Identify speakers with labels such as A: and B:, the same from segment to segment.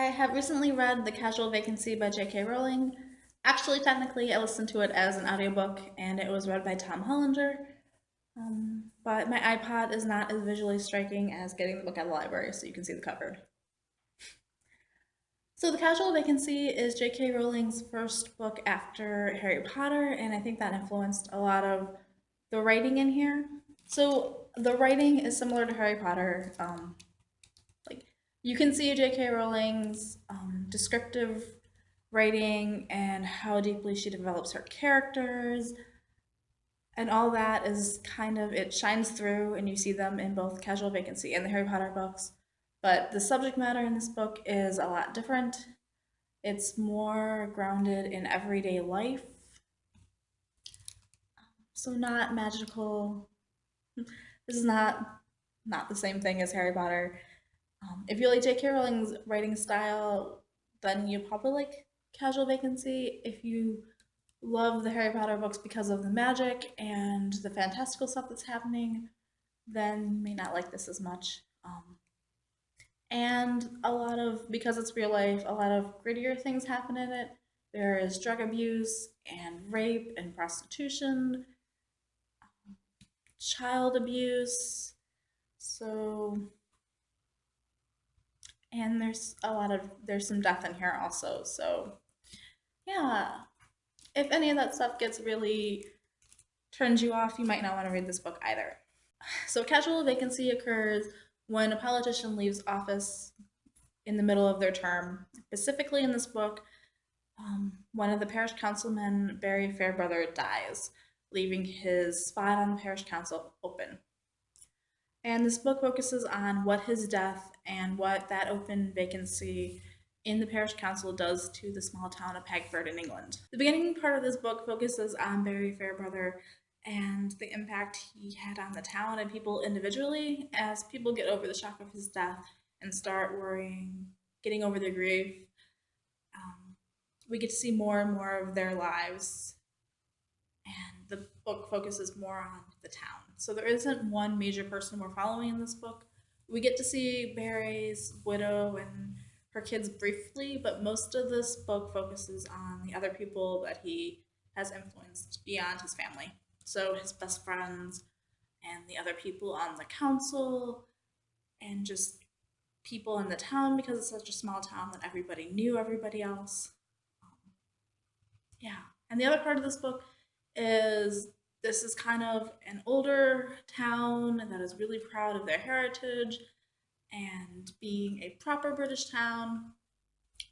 A: have recently read The Casual Vacancy by J K Rowling. Actually, technically, I listened to it as an audiobook, and it was read by Tom Hollinger. But my iPod is not as visually striking as getting the book at the library, so you can see the cover. So, The Casual Vacancy is J K Rowling's first book after Harry Potter, and I think that influenced a lot of the writing in here. So, the writing is similar to Harry Potter. Like you can see J.K. Rowling's descriptive writing and how deeply she develops her characters, and all that is kind of it shines through, and you see them in both Casual Vacancy and the Harry Potter books. But the subject matter in this book is a lot different. It's more grounded in everyday life, so not magical. This is not the same thing as Harry Potter. If you like J.K. Rowling's writing style, then you probably like Casual Vacancy. If you love the Harry Potter books because of the magic and the fantastical stuff that's happening, then you may not like this as much. And because it's real life, a lot of grittier things happen in it. There is drug abuse and rape and prostitution, child abuse. So and there's some death in here also. So yeah, if any of that stuff gets really turns you off, you might not want to read this book either. So casual vacancy occurs when a politician leaves office in the middle of their term. Specifically in this book, one of the parish councilmen, Barry Fairbrother, dies, leaving his spot on the parish council open. And this book focuses on what his death and what that open vacancy in the parish council does to the small town of Pagford in England. The beginning part of this book focuses on Barry Fairbrother and the impact he had on the town and people individually as people get over the shock of his death and start worrying, getting over their grief. We get to see more and more of their lives, and the book focuses more on the town. So there isn't one major person we're following in this book. We get to see Barry's widow and her kids briefly, but most of this book focuses on the other people that he has influenced beyond his family. So his best friends and the other people on the council and just people in the town because it's such a small town that everybody knew everybody else. Yeah. And the other part of this book is this is kind of an older town that is really proud of their heritage and being a proper British town,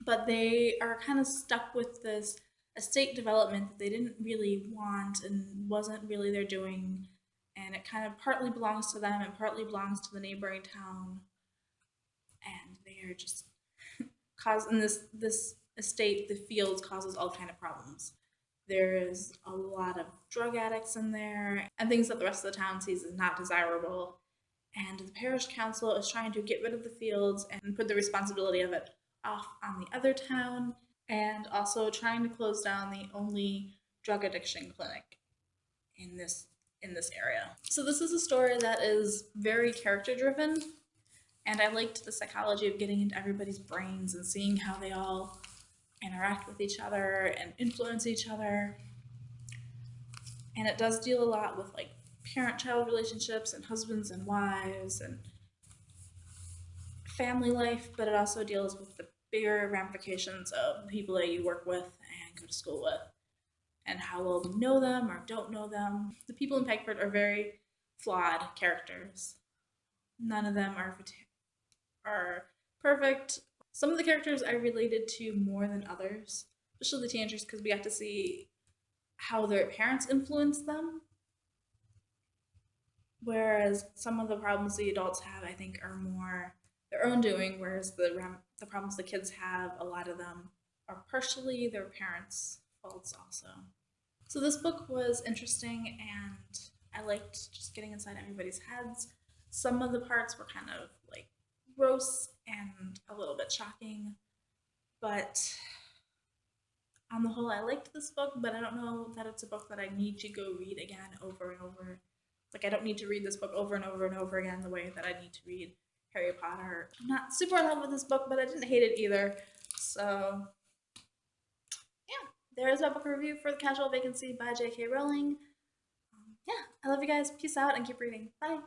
A: but they are kind of stuck with this estate development that they didn't really want and wasn't really their doing, and it kind of partly belongs to them and partly belongs to the neighboring town, and they are just causing this estate, the fields causes all kind of problems. There is a lot of drug addicts in there and things that the rest of the town sees as not desirable. And the parish council is trying to get rid of the fields and put the responsibility of it off on the other town, and also trying to close down the only drug addiction clinic in this area. So this is a story that is very character driven, and I liked the psychology of getting into everybody's brains and seeing how they all interact with each other and influence each other. And it does deal a lot with like parent-child relationships and husbands and wives and family life, but it also deals with the bigger ramifications of the people that you work with and go to school with and how well we know them or don't know them. The people in Pegford are very flawed characters. None of them are perfect. Some of the characters I related to more than others, especially the teenagers, because we got to see how their parents influenced them. Whereas some of the problems the adults have, I think, are more their own doing, whereas the problems the kids have, a lot of them are partially their parents' faults also. So this book was interesting, and I liked just getting inside everybody's heads. Some of the parts were kind of like gross and a little bit shocking, but on the whole, I liked this book, but I don't know that it's a book that I need to go read again over and over. Like, I don't need to read this book over and over and over again the way that I need to read Harry Potter. I'm not super in love with this book, but I didn't hate it either. So yeah, there's my book review for The Casual Vacancy by J K Rowling. Yeah, I love you guys. Peace out and keep reading. Bye.